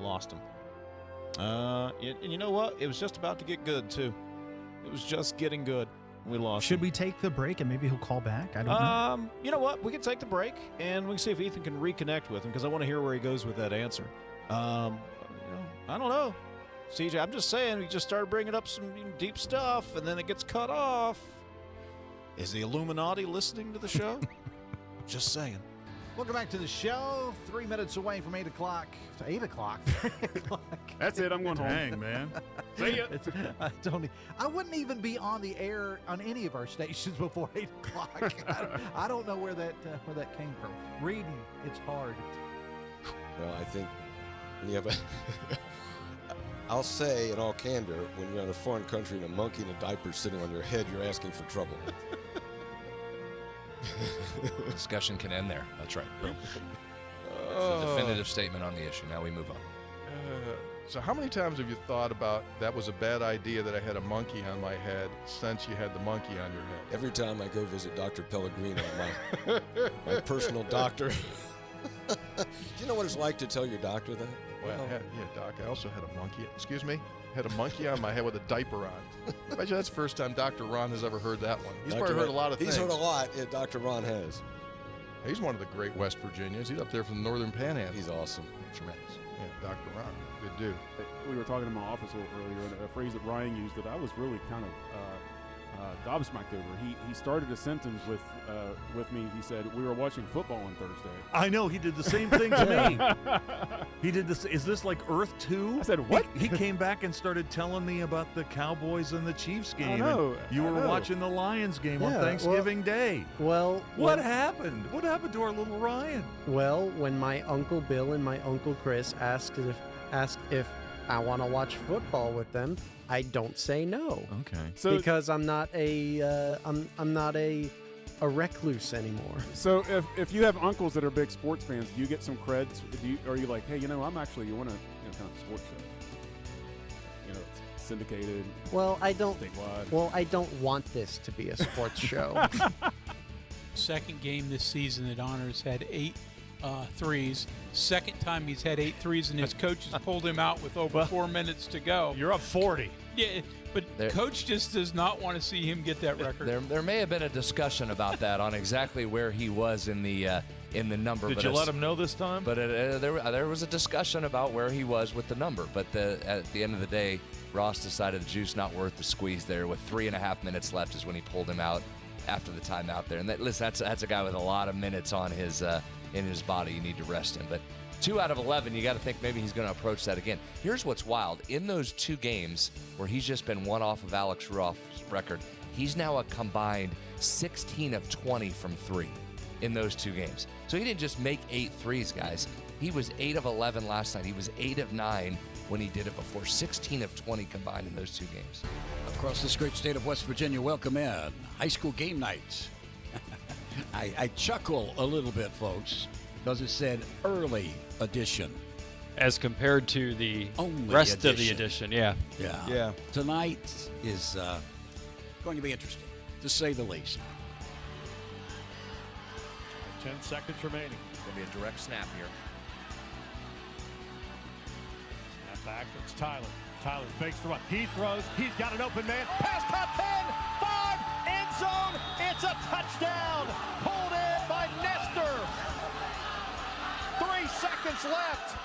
lost him. And you know what? It was just about to get good, too. It was just getting good. We lost Should him. we take the break and maybe he'll call back? I don't know. You know what? We can take the break, and we can see if Ethan can reconnect with him, because I want to hear where he goes with that answer. I don't know. CJ, I'm just saying, we just started bringing up some deep stuff, and then it gets cut off. Is the Illuminati listening to the show? Just saying. Welcome back to the show. 3 minutes away from 8 o'clock. 8 o'clock. That's it. I'm going home. Dang, man. See ya. I wouldn't even be on the air on any of our stations before 8 o'clock. I don't know where that came from. Reading, it's hard. Well, I think when you have a I'll say in all candor, when you're in a foreign country and a monkey in a diaper sitting on your head, you're asking for trouble. Discussion can end there. That's right. Boom. It's a definitive statement on the issue. Now we move on. So how many times have you thought about that was a bad idea that I had a monkey on my head since you had the monkey on your head? Every time I go visit Dr. Pellegrino, my personal doctor. Do you know what it's like to tell your doctor that? Well, Doc, I also had a monkey. Excuse me? Had a monkey on my head with a diaper on. I bet you that's the first time Dr. Ron has ever heard that one. He's probably heard a lot of things. He's heard a lot. Yeah, Dr. Ron has. He's one of the great West Virginians. He's up there from the northern panhandle. He's awesome. Tremendous. Yeah, Dr. Ron. Good dude. We were talking in my office a little earlier, and a phrase that Ryan used that I was really kind of gobsmacked over. He started a sentence with me. He said, "We were watching football on Thursday." I know, he did the same thing to me. He did this. Is this like Earth 2? I said, what? He came back and started telling me about the Cowboys and the Chiefs game. know, and you I were know. watching the Lions game on Yeah, Thanksgiving Day. Well, What happened? What happened to our little Ryan? Well, when my Uncle Bill and my Uncle Chris asked if I want to watch football with them, I don't say no. Okay. So, Because I'm not a I'm not a recluse anymore. so if you have uncles that are big sports fans, do you get some creds? Are you like, hey, I'm actually you want to kind of sports show? It's syndicated. Well, I don't. Statewide. Well, I don't want this to be a sports show. Second game this season that Honors had 8 threes. Second time he's had 8 threes, and his coach has pulled him out with over 4 minutes to go. You're up 40. Yeah, but coach just does not want to see him get that record. There may have been a discussion about that on exactly where he was in the number. Did you let him know this time? But there was a discussion about where he was with the number. But at the end of the day, Ross decided the juice not worth the squeeze there. With 3.5 minutes left is when he pulled him out after the timeout there. And that's a guy with a lot of minutes on his in his body. You need to rest him. But 2 out of 11, you got to think maybe he's going to approach that again. Here's what's wild. In those 2 games where he's just been one off of Alex Ruoff's record, he's now a combined 16 of 20 from 3 in those 2 games. So he didn't just make 8 threes, guys. He was 8 of 11 last night. He was 8 of 9 when he did it before. 16 of 20 combined in those 2 games. Across this great state of West Virginia, welcome in high school game nights. I chuckle a little bit, folks, because it said early edition. As compared to the Only rest edition. of the edition, yeah. Yeah. Tonight is going to be interesting, to say the least. 10 seconds remaining. Going to be a direct snap here. Snap back. It's Tyler. Tyler fakes the run. He throws. He's got an open man. Pass top 10. 5. End zone. It's a touchdown. Pulled in by Nestor. 3 seconds left.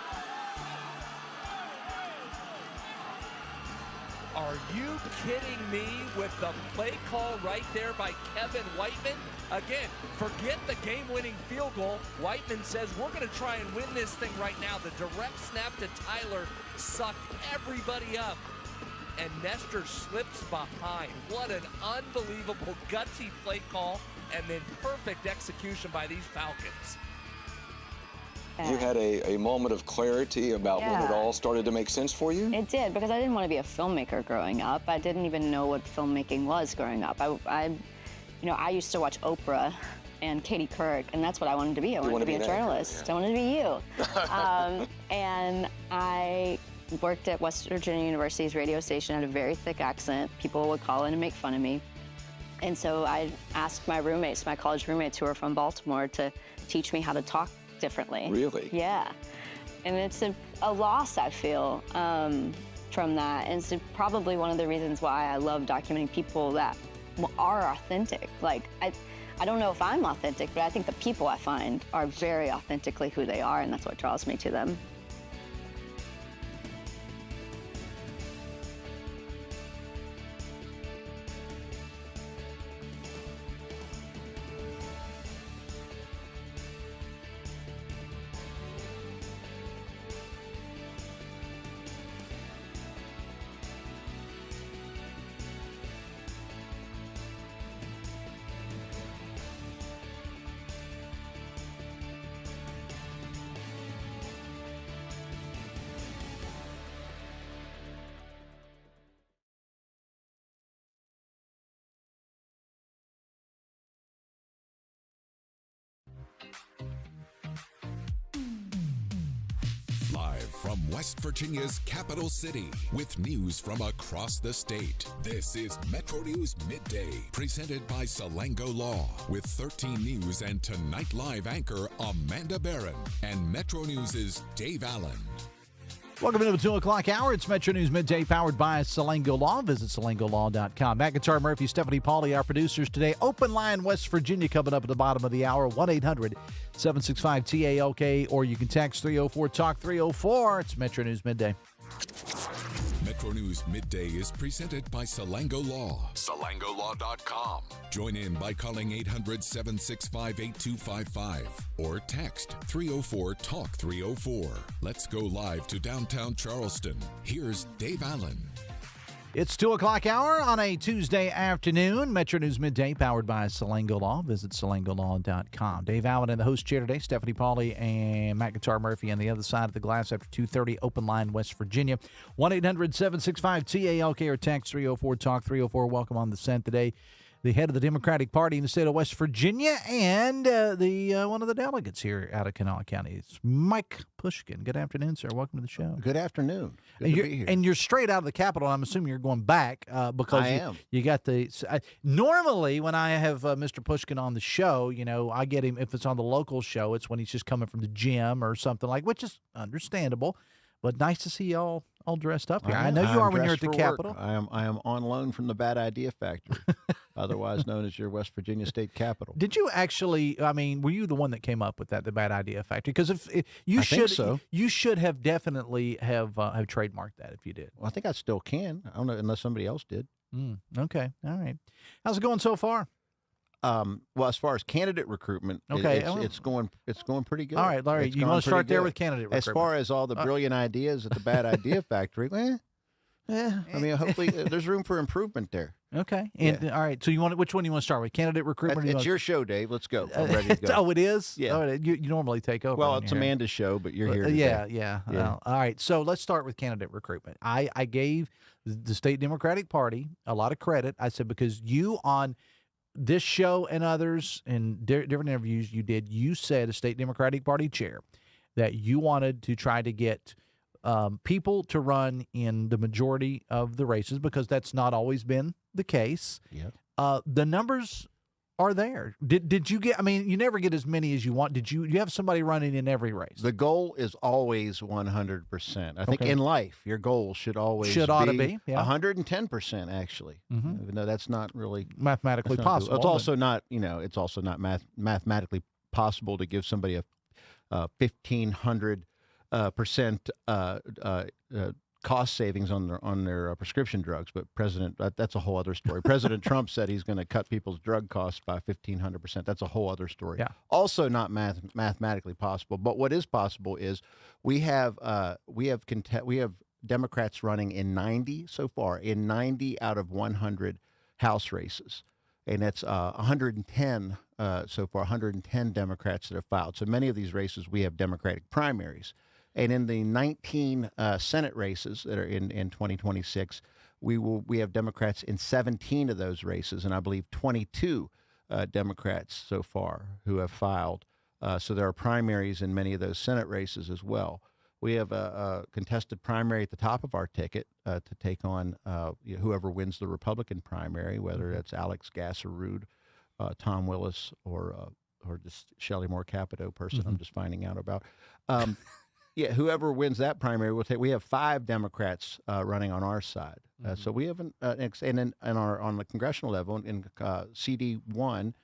Are you kidding me with the play call right there by Kevin Whiteman? Again, forget the game-winning field goal. Whiteman says, we're going to try and win this thing right now. The direct snap to Tyler sucked everybody up, and Nestor slips behind. What an unbelievable gutsy play call, and then perfect execution by these Falcons. You had a moment of clarity about when it Yeah. all started to make sense for you? It did, because I didn't want to be a filmmaker growing up. I didn't even know what filmmaking was growing up. I used to watch Oprah and Katie Couric, and that's what I wanted to be. I wanted to be a journalist. I wanted to be you. And I worked at West Virginia University's radio station, had a very thick accent. People would call in and make fun of me. And so I asked my roommates, my college roommates who are from Baltimore, to teach me how to talk differently. Really? Yeah. And it's a loss, I feel, from that. And it's probably one of the reasons why I love documenting people that are authentic. Like, I don't know if I'm authentic, but I think the people I find are very authentically who they are, and that's what draws me to them. Live from West Virginia's capital city with news from across the state. This is Metro News Midday, presented by Salango Law, with 13 News and Tonight Live anchor Amanda Barron and Metro News' Dave Allen. Welcome into the 2 o'clock hour. It's Metro News Midday, powered by Salango Law. Visit salangolaw.com. McIntyre Murphy, Stephanie Pauly, our producers today. Open line West Virginia coming up at the bottom of the hour. 1-800-765-TALK, or you can text 304-TALK-304. It's Metro News Midday. Metro News Midday is presented by Salango Law. SalangoLaw.com. Join in by calling 800-765-8255 or text 304-TALK-304. Let's go live to downtown Charleston. Here's Dave Allen. It's 2 o'clock hour on a Tuesday afternoon. Metro News Midday, powered by Salango Law. Visit salangolaw.com. Dave Allen in the host chair today. Stephanie Pauly and McIntyre Murphy on the other side of the glass after 2:30. Open line, West Virginia. 1-800-765-TALK or text 304-TALK-304. Welcome on the scent today. The head of the Democratic Party in the state of West Virginia and one of the delegates here out of Kanawha County. It's Mike Puskin. Good afternoon, sir. Welcome to the show. Good afternoon. Good to be here. And you're straight out of the Capitol. I'm assuming you're going back because I am. You got the normally when I have Mr. Pushkin on the show, I get him if it's on the local show. It's when he's just coming from the gym or something which is understandable. But nice to see y'all all dressed up here. I know you are when you're at the Capitol. I am on loan from the Bad Idea Factory, otherwise known as your West Virginia State Capitol. Did you actually? Were you the one that came up with that, the Bad Idea Factory? Because if you think so. You should have definitely have trademarked that if you did. Well, I think I still can. I don't know unless somebody else did. Okay, all right. How's it going so far? Well, as far as candidate recruitment, okay, it's going pretty good. All right, Larry, you want to start there with candidate recruitment? As far as all the brilliant ideas at the Bad Idea Factory, hopefully there's room for improvement there. Okay, and all right. So which one do you want to start with? Candidate recruitment. It's your show, Dave. Let's go. I'm ready to go. Oh, it is. Yeah. Oh, you normally take over. Well, it's Amanda's show, but you're here today. Yeah. Well, all right. So let's start with candidate recruitment. I gave the state Democratic Party a lot of credit. I said because you on this show and others and different interviews you said as state Democratic Party chair that you wanted to try to get people to run in the majority of the races because that's not always been the case. Yep. The numbers are there. Did you get? You never get as many as you want. Did you have somebody running in every race? The goal is always 100%. I think in life, your goal should always be 110%. Actually, even though that's not really mathematically possible. It's also not. It's also not mathematically possible to give somebody a 1,500% cost savings on their prescription drugs, but that's a whole other story. President Trump said he's going to cut people's drug costs by 1,500%. That's a whole other story. Yeah. Also not mathematically possible. But what is possible is we have Democrats running in 90 so far, in 90 out of 100 House races. And that's 110 so far, 110 Democrats that have filed. So many of these races, we have Democratic primaries. And in the 19 Senate races that are in 2026, we have Democrats in 17 of those races, and I believe 22 Democrats so far who have filed. So there are primaries in many of those Senate races as well. We have a contested primary at the top of our ticket to take on whoever wins the Republican primary, whether that's Alex Gasserud, Tom Willis, or just Shelley Moore Capito person I'm just finding out about. Yeah, whoever wins that primary will take. We have 5 Democrats running on our side, so we have on the congressional level in CD1.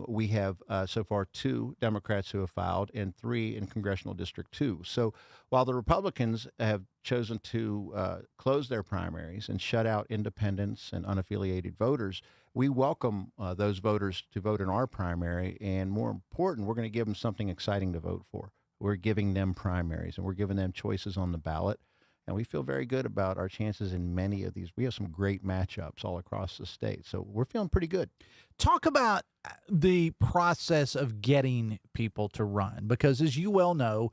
We have so far 2 Democrats who have filed and 3 in Congressional District 2. So while the Republicans have chosen to close their primaries and shut out independents and unaffiliated voters, we welcome those voters to vote in our primary. And more important, we're going to give them something exciting to vote for. We're giving them primaries and we're giving them choices on the ballot. And we feel very good about our chances in many of these. We have some great matchups all across the state. So we're feeling pretty good. Talk about the process of getting people to run, because as you well know,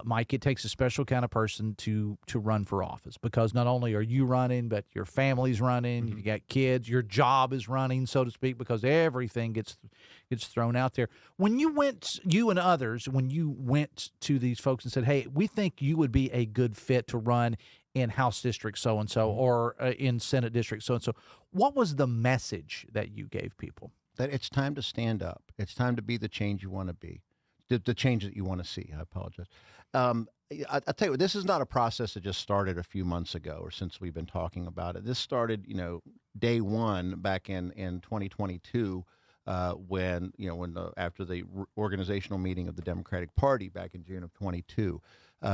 Mike, it takes a special kind of person to run for office, because not only are you running, but your family's running, you got kids, your job is running, so to speak, because everything gets thrown out there. When you went, you and others, when you went to these folks and said, hey, we think you would be a good fit to run in House District so-and-so or in Senate District so-and-so, what was the message that you gave people? That it's time to stand up. It's time to be the change you want to be. The change that you want to see. I apologize. I'll tell you what, this is not a process that just started a few months ago or since we've been talking about it. This started, day one back in 2022 when after the organizational meeting of the Democratic Party back in June of 22,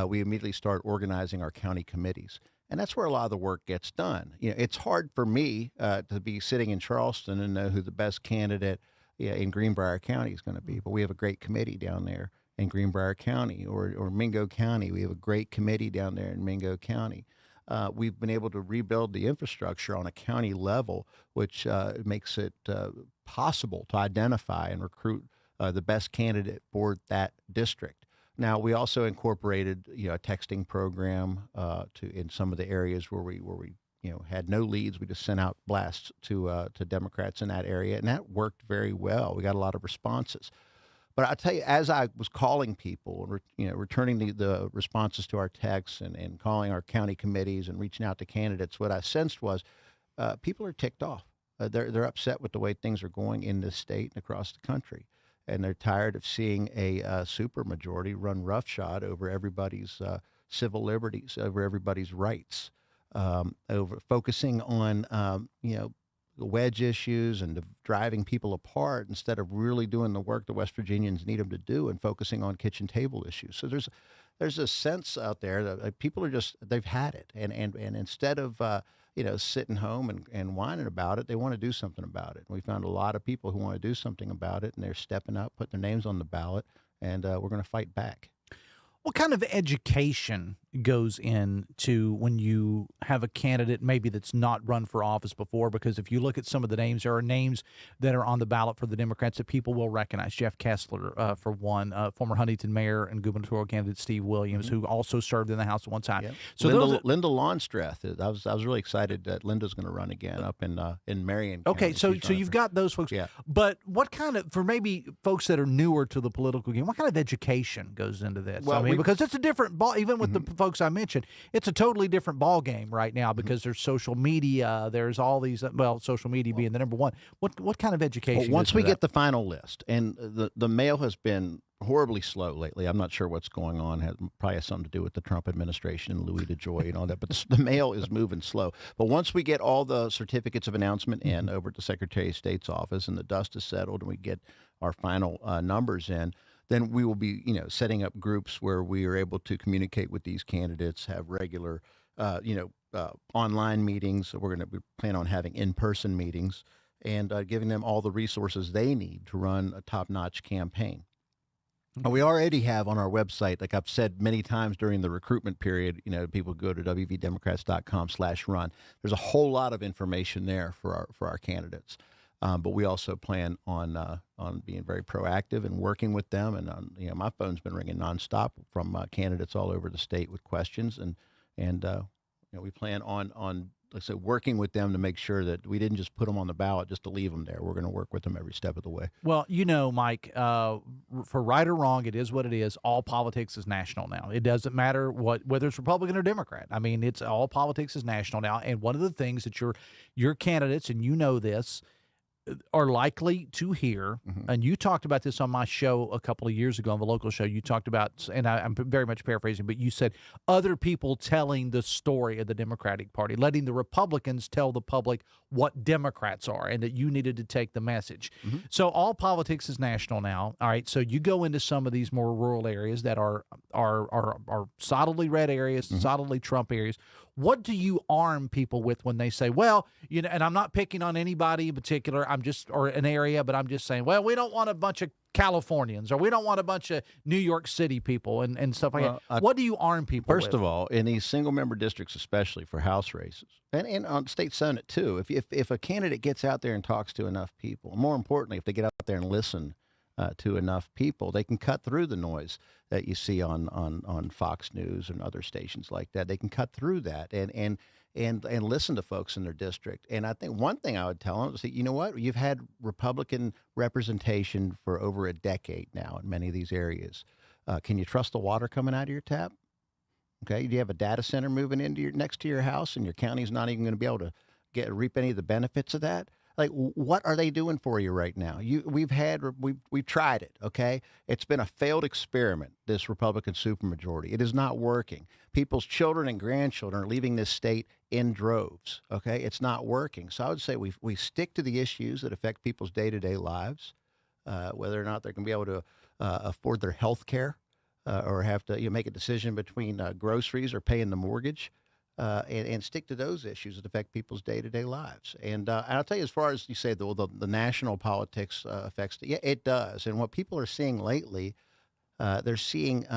we immediately start organizing our county committees. And that's where a lot of the work gets done. It's hard for me to be sitting in Charleston and know who the best candidate in Greenbrier County is going to be, but we have a great committee down there in Greenbrier County or Mingo County. We have a great committee down there in Mingo County. We've been able to rebuild the infrastructure on a county level, which makes it possible to identify and recruit the best candidate for that district. Now, we also incorporated a texting program in some of the areas where we had no leads. We just sent out blasts to Democrats in that area, and that worked very well. We got a lot of responses. But I tell you, as I was calling people and returning the responses to our texts and calling our county committees and reaching out to candidates, what I sensed was people are ticked off. They're upset with the way things are going in this state and across the country, and they're tired of seeing a supermajority run roughshod over everybody's civil liberties, over everybody's rights. Over focusing on the wedge issues and driving people apart instead of really doing the work the West Virginians need them to do and focusing on kitchen table issues. So there's a sense out there that people are they've had it, and instead of sitting home and whining about it, they want to do something about it. And we found a lot of people who want to do something about it, and they're stepping up, putting their names on the ballot, and we're going to fight back. What kind of education goes into when you have a candidate maybe that's not run for office before? Because if you look at some of the names, there are names that are on the ballot for the Democrats that people will recognize. Jeff Kessler, for one, former Huntington mayor and gubernatorial candidate Steve Williams, who also served in the House at one time. Yep. So Linda Longstreth, I was really excited that Linda's going to run again up in Marion County. Okay, so you've got those folks. Yeah. But what kind of, for maybe folks that are newer to the political game, what kind of education goes into this? Well, because it's a different ball, even with the folks I mentioned, it's a totally different ball game right now because there's social media, there's all these, social media being the number one. What kind of education? Well, once we get the final list, and the mail has been horribly slow lately. I'm not sure what's going on. Probably has something to do with the Trump administration and Louis DeJoy and all that. But the mail is moving slow. But once we get all the certificates of announcement in over at the Secretary of State's office and the dust is settled and we get our final numbers in, then we will be, setting up groups where we are able to communicate with these candidates, have regular, online meetings. We plan on having in-person meetings and giving them all the resources they need to run a top-notch campaign. We already have on our website, like I've said many times during the recruitment period, people go to wvdemocrats.com/run. There's a whole lot of information there for our candidates. But we also plan on being very proactive and working with them. And my phone's been ringing nonstop from candidates all over the state with questions, and we plan on like I said, working with them to make sure that we didn't just put them on the ballot just to leave them there. We're going to work with them every step of the way. Well, Mike, for right or wrong, it is what it is. All politics is national now. It doesn't matter whether it's Republican or Democrat. I mean, it's all politics is national now. And one of the things that your candidates, and this, are likely to hear, and you talked about this on my show a couple of years ago on the local show. You talked about, and I'm very much paraphrasing, but you said other people telling the story of the Democratic Party, letting the Republicans tell the public what Democrats are, and that you needed to take the message. So all politics is national now. All right, so you go into some of these more rural areas that are solidly red areas, solidly Trump areas. What do you arm people with when they say, well, you know, and I'm not picking on anybody in particular, or an area, but I'm just saying, well, we don't want a bunch of Californians, or we don't want a bunch of New York City people and stuff like that. What do you arm people First with? of all, in these single-member districts, especially for House races, and on state Senate too, if a candidate gets out there and talks to enough people, more importantly, if they get out there and listen to enough people, they can cut through the noise that you see on Fox News and other stations like that. They can cut through that and listen to folks in their district. And I think one thing I would tell them is that, you know what, you've had Republican representation for over a decade now in many of these areas. Can you trust the water coming out of your tap? Okay, do you have a data center moving into next to your house, and your county's not even going to be able to reap any of the benefits of that? Like, what are they doing for you right now? We've tried it, okay? It's been a failed experiment, this Republican supermajority. It is not working. People's children and grandchildren are leaving this state in droves, okay? It's not working. So I would say we stick to the issues that affect people's day-to-day lives, whether or not they're going to be able to afford their health care or have to make a decision between groceries or paying the mortgage. And stick to those issues that affect people's day-to-day lives. And I'll tell you, as far as you say, the national politics affects, yeah, it does. And what people are seeing lately, they're seeing,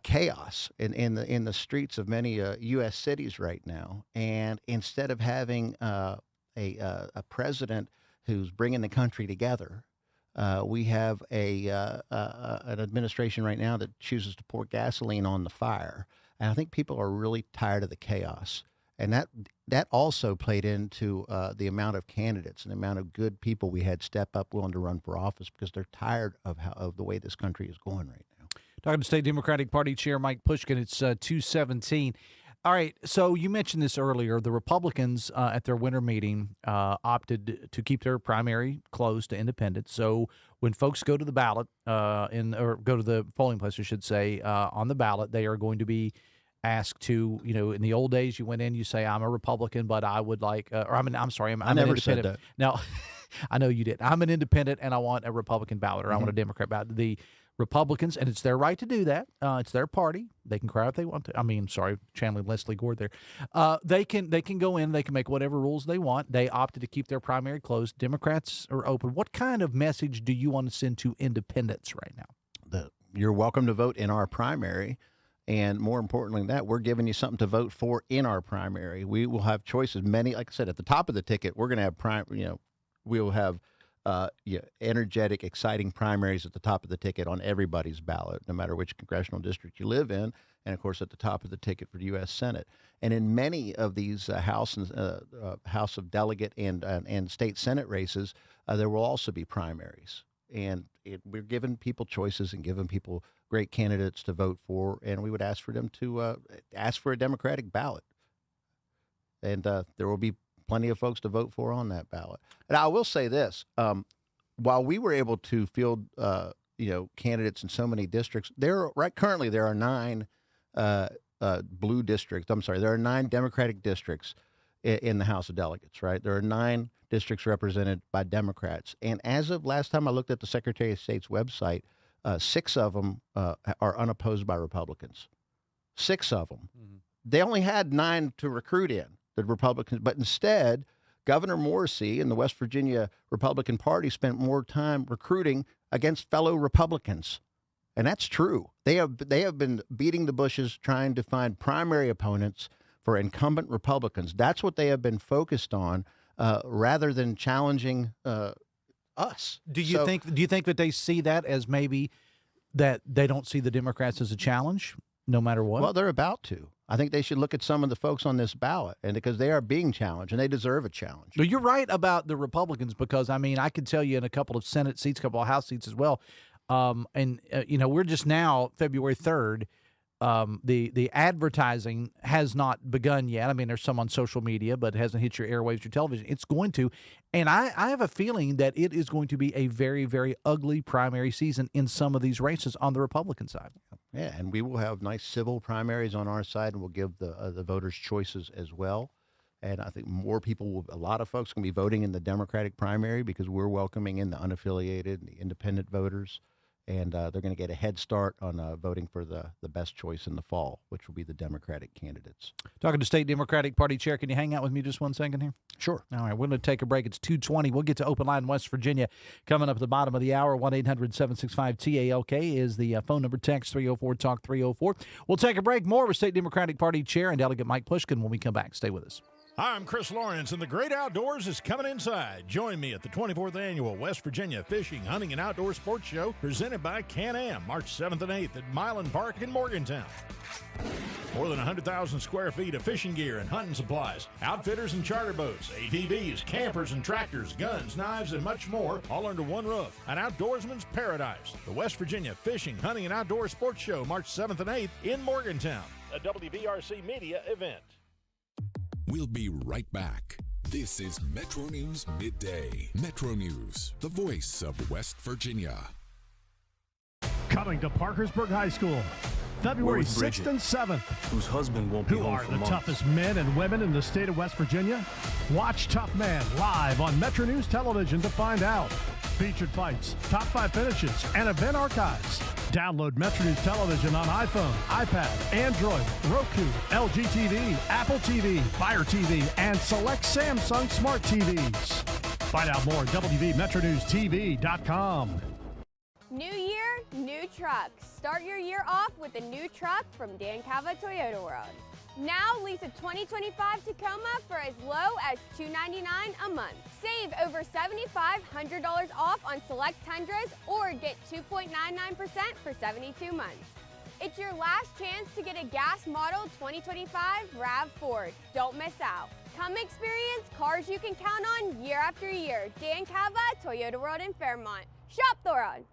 chaos in the streets of many U.S. cities right now. And instead of having a president who's bringing the country together, we have an administration right now that chooses to pour gasoline on the fire. And I think people are really tired of the chaos. And that also played into the amount of candidates and the amount of good people we had step up willing to run for office, because they're tired of the way this country is going right now. Talking to State Democratic Party Chair Mike Pushkin, it's 2:17. All right, so you mentioned this earlier. The Republicans at their winter meeting opted to keep their primary closed to independents. So when folks go to the ballot or go to the polling place, I should say, on the ballot, they are going to be asked to, in the old days, you went in, you say, I'm a Republican, but I would like, I'm an independent. Said that. Now, I know you did. I'm an independent, and I want a Republican ballot, or I want a Democrat ballot. The Republicans, and it's their right to do that. It's their party. They can cry if they want to. Channeling Leslie Gore there. They can go in. They can make whatever rules they want. They opted to keep their primary closed. Democrats are open. What kind of message do you want to send to independents right now? You're welcome to vote in our primary. And more importantly than that, we're giving you something to vote for in our primary. We will have choices. Many, like I said, at the top of the ticket, we're going to have we will have energetic, exciting primaries at the top of the ticket on everybody's ballot, no matter which congressional district you live in, and of course at the top of the ticket for the U.S. Senate. And in many of these House of Delegate and state Senate races, there will also be primaries. And we're giving people choices and giving people great candidates to vote for, and we would ask for them to ask for a Democratic ballot. And there will be plenty of folks to vote for on that ballot. And I will say this, while we were able to field candidates in so many districts, currently there are 9 blue districts. I'm sorry, there are 9 Democratic districts in the House of Delegates, right? There are 9 districts represented by Democrats. And as of last time I looked at the Secretary of State's website, 6 of them are unopposed by Republicans. 6 of them. Mm-hmm. They only had 9 to recruit in, the Republicans, but instead, Governor Morrissey and the West Virginia Republican Party spent more time recruiting against fellow Republicans. And that's true. They have been beating the bushes trying to find primary opponents for incumbent Republicans. That's what they have been focused on, rather than challenging us. Do you think that they see that as maybe that they don't see the Democrats as a challenge, no matter what? Well, they're about to. I think they should look at some of the folks on this ballot, and because they are being challenged, and they deserve a challenge. Well, you're right about the Republicans, because I could tell you in a couple of Senate seats, a couple of House seats as well. We're just now February 3rd. the advertising has not begun yet. I mean, there's some on social media, but it hasn't hit your airwaves, your television. It's going to. And I have a feeling that it is going to be a very, very ugly primary season in some of these races on the Republican side. Yeah, and we will have nice civil primaries on our side, and we'll give the voters choices as well. And I think a lot of folks can be voting in the Democratic primary because we're welcoming in the unaffiliated and the independent voters. And they're going to get a head start on voting for the best choice in the fall, which will be the Democratic candidates. Talking to State Democratic Party Chair, can you hang out with me just 1 second here? Sure. All right, we're going to take a break. It's 2:20. We'll get to Open Line West Virginia coming up at the bottom of the hour. 1-800-765-TALK is the phone number. Text 304-TALK-304. We'll take a break. More with State Democratic Party Chair and Delegate Mike Puskin when we come back. Stay with us. I'm Chris Lawrence, and the great outdoors is coming inside. Join me at the 24th Annual West Virginia Fishing, Hunting, and Outdoor Sports Show presented by Can-Am, March 7th and 8th at Milan Park in Morgantown. More than 100,000 square feet of fishing gear and hunting supplies, outfitters and charter boats, ATVs, campers and tractors, guns, knives, and much more, all under one roof. An outdoorsman's paradise. The West Virginia Fishing, Hunting, and Outdoor Sports Show, March 7th and 8th in Morgantown. A WVRC media event. We'll be right back. This is Metro News Midday. Metro News, the voice of West Virginia. Coming to Parkersburg High School, February 6th and 7th. Whose husband won't be home for months. Who are the toughest men and women in the state of West Virginia? Watch Tough Man live on Metro News Television to find out. Featured fights, top 5 finishes, and event archives. Download Metro News Television on iPhone, iPad, Android, Roku, LG TV, Apple TV, Fire TV, and select Samsung Smart TVs. Find out more at WVMetroNewsTV.com. New year, new trucks. Start your year off with a new truck from Dan Cava Toyota World. Now lease a 2025 Tacoma for as low as $299 a month. Save over $7,500 off on select Tundras or get 2.99% for 72 months. It's your last chance to get a gas model 2025 RAV4. Don't miss out. Come experience cars you can count on year after year. Dan Cava, Toyota World in Fairmont. Shop the road.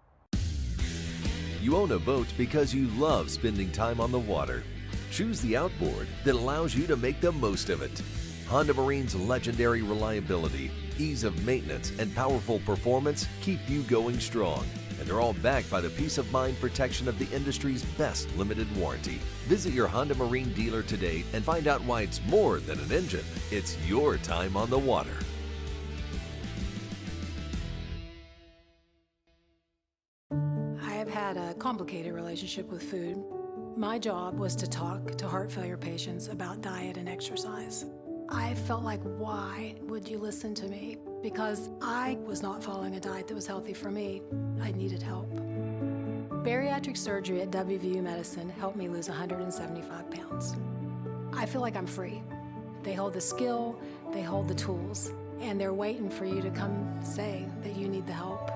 You own a boat because you love spending time on the water. Choose the outboard that allows you to make the most of it. Honda Marine's legendary reliability, ease of maintenance, and powerful performance keep you going strong. And they're all backed by the peace of mind protection of the industry's best limited warranty. Visit your Honda Marine dealer today and find out why it's more than an engine. It's your time on the water. I have had a complicated relationship with food. My job was to talk to heart failure patients about diet and exercise. I felt like, why would you listen to me? Because I was not following a diet that was healthy for me. I needed help. Bariatric surgery at WVU Medicine helped me lose 175 pounds. I feel like I'm free. They hold the skill, they hold the tools, and they're waiting for you to come say that you need the help.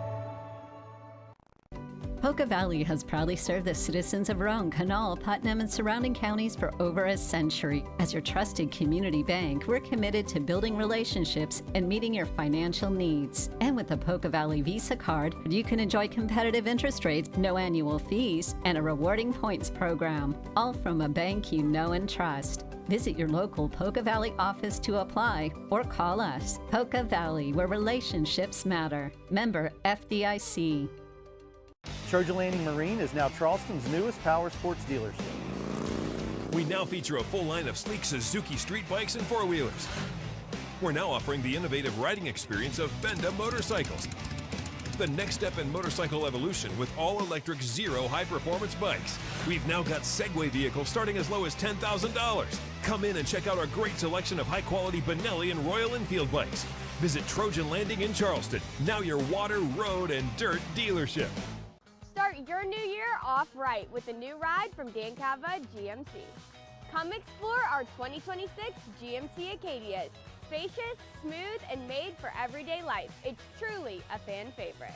Poca Valley has proudly served the citizens of Roane, Kanawha, Putnam, and surrounding counties for over a century. As your trusted community bank, we're committed to building relationships and meeting your financial needs. And with the Poca Valley Visa card, you can enjoy competitive interest rates, no annual fees, and a rewarding points program, all from a bank you know and trust. Visit your local Poca Valley office to apply or call us. Poca Valley, where relationships matter. Member FDIC. Trojan Landing Marine is now Charleston's newest power sports dealership. We now feature a full line of sleek Suzuki street bikes and four-wheelers. We're now offering the innovative riding experience of Benda motorcycles. The next step in motorcycle evolution with all-electric Zero high-performance bikes. We've now got Segway vehicles starting as low as $10,000. Come in and check out our great selection of high-quality Benelli and Royal Enfield bikes. Visit Trojan Landing in Charleston, now your water, road, and dirt dealership. Start your new year off right with a new ride from Dan Cava GMC. Come explore our 2026 GMC Acadias. Spacious, smooth, and made for everyday life. It's truly a fan favorite.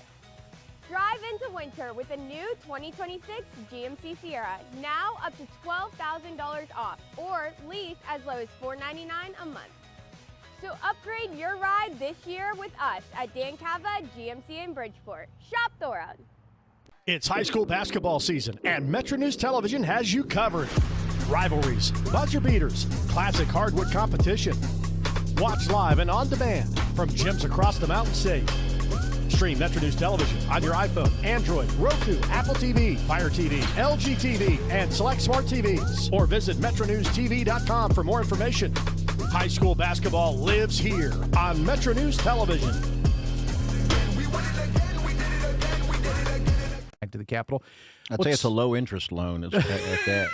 Drive into winter with a new 2026 GMC Sierra, now up to $12,000 off, or lease as low as $499 a month. So upgrade your ride this year with us at Dan Cava GMC in Bridgeport. Shop the road. It's high school basketball season, and Metro News Television has you covered. Rivalries, buzzer beaters, classic hardwood competition. Watch live and on demand from gyms across the Mountain State. Stream Metro News Television on your iPhone, Android, Roku, Apple TV, Fire TV, LG TV, and select smart TVs. Or visit MetroNewsTV.com for more information. High school basketball lives here on Metro News Television. Back to the Capitol. I'd say it's a low-interest loan at that.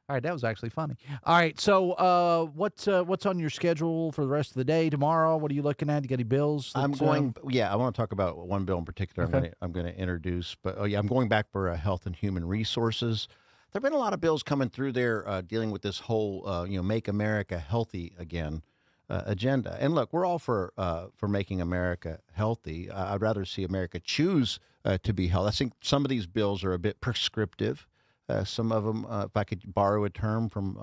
All right, that was actually funny. All right, so what's on your schedule for the rest of the day tomorrow? What are you looking at? You got any bills? I want to talk about one bill in particular. Okay. I'm going to introduce, but I'm going back for Health and Human Resources. There have been a lot of bills coming through there dealing with this whole Make America Healthy Again agenda. And look, we're all for making America healthy. I'd rather see America choose to be healthy. I think some of these bills are a bit prescriptive. Some of them, if I could borrow a term from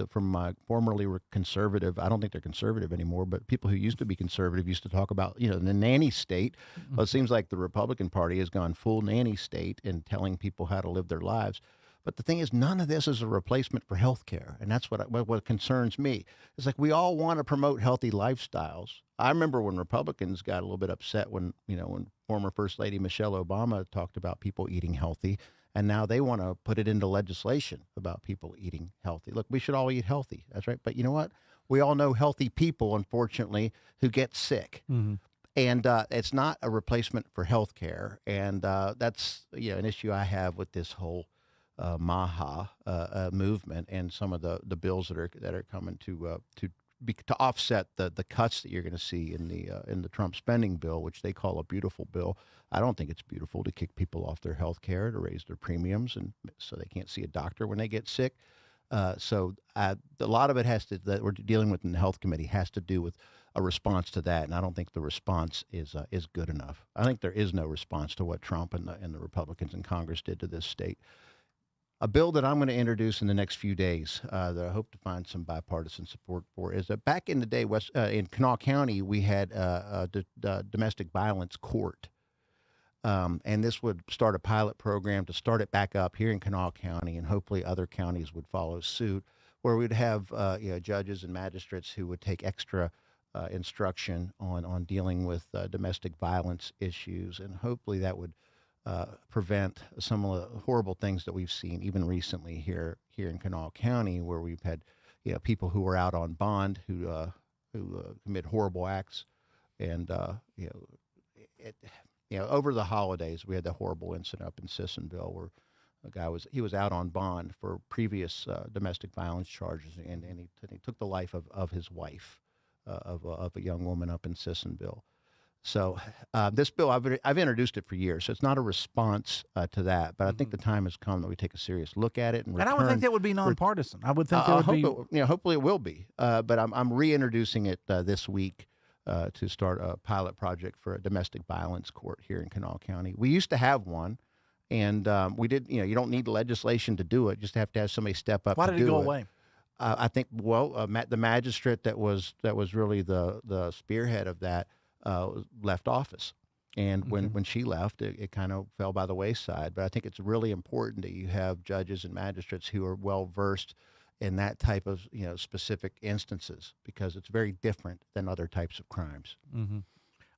from my formerly conservative, I don't think they're conservative anymore, but people who used to be conservative used to talk about the nanny state. Well, it seems like the Republican Party has gone full nanny state in telling people how to live their lives. But the thing is, none of this is a replacement for health care, and that's what concerns me. It's like we all want to promote healthy lifestyles. I remember when Republicans got a little bit upset when former First Lady Michelle Obama talked about people eating healthy. And now they want to put it into legislation about people eating healthy. Look, we should all eat healthy. That's right. But you know what? We all know healthy people, unfortunately, who get sick. Mm-hmm. And it's not a replacement for health care. And that's an issue I have with this whole MAHA movement and some of the bills that are coming to offset the cuts that you're going to see in the Trump spending bill, which they call a beautiful bill. I don't think it's beautiful to kick people off their health care, to raise their premiums, and so they can't see a doctor when they get sick. So a lot of it that we're dealing with in the health committee has to do with a response to that, and I don't think the response is good enough. I think there is no response to what Trump and the Republicans in Congress did to this state. A bill that I'm going to introduce in the next few days that I hope to find some bipartisan support for is that back in the day, in Kanawha County, we had a domestic violence court. And this would start a pilot program to start it back up here in Kanawha County, and hopefully other counties would follow suit, where we'd have judges and magistrates who would take extra instruction on dealing with domestic violence issues, and hopefully that would prevent some of the horrible things that we've seen even recently here in Kanawha County, where we've had people who are out on bond who commit horrible acts, and over the holidays, we had the horrible incident up in Sissonville where a guy was out on bond for previous domestic violence charges, and he took the life of his wife, of a young woman up in Sissonville. So this bill, I've introduced it for years, so it's not a response to that, but I think the time has come that we take a serious look at it. And I would think that would be nonpartisan. I would think that would be. Hopefully it will be, but I'm reintroducing it this week. To start a pilot project for a domestic violence court here in Kanawha County. We used to have one, and we did. You don't need legislation to do it; just have to have somebody step up. Why did it go away? I think the magistrate that was really the spearhead of that left office, and when she left, it kind of fell by the wayside. But I think it's really important that you have judges and magistrates who are well versed in that type of specific instances, because it's very different than other types of crimes. Mm-hmm.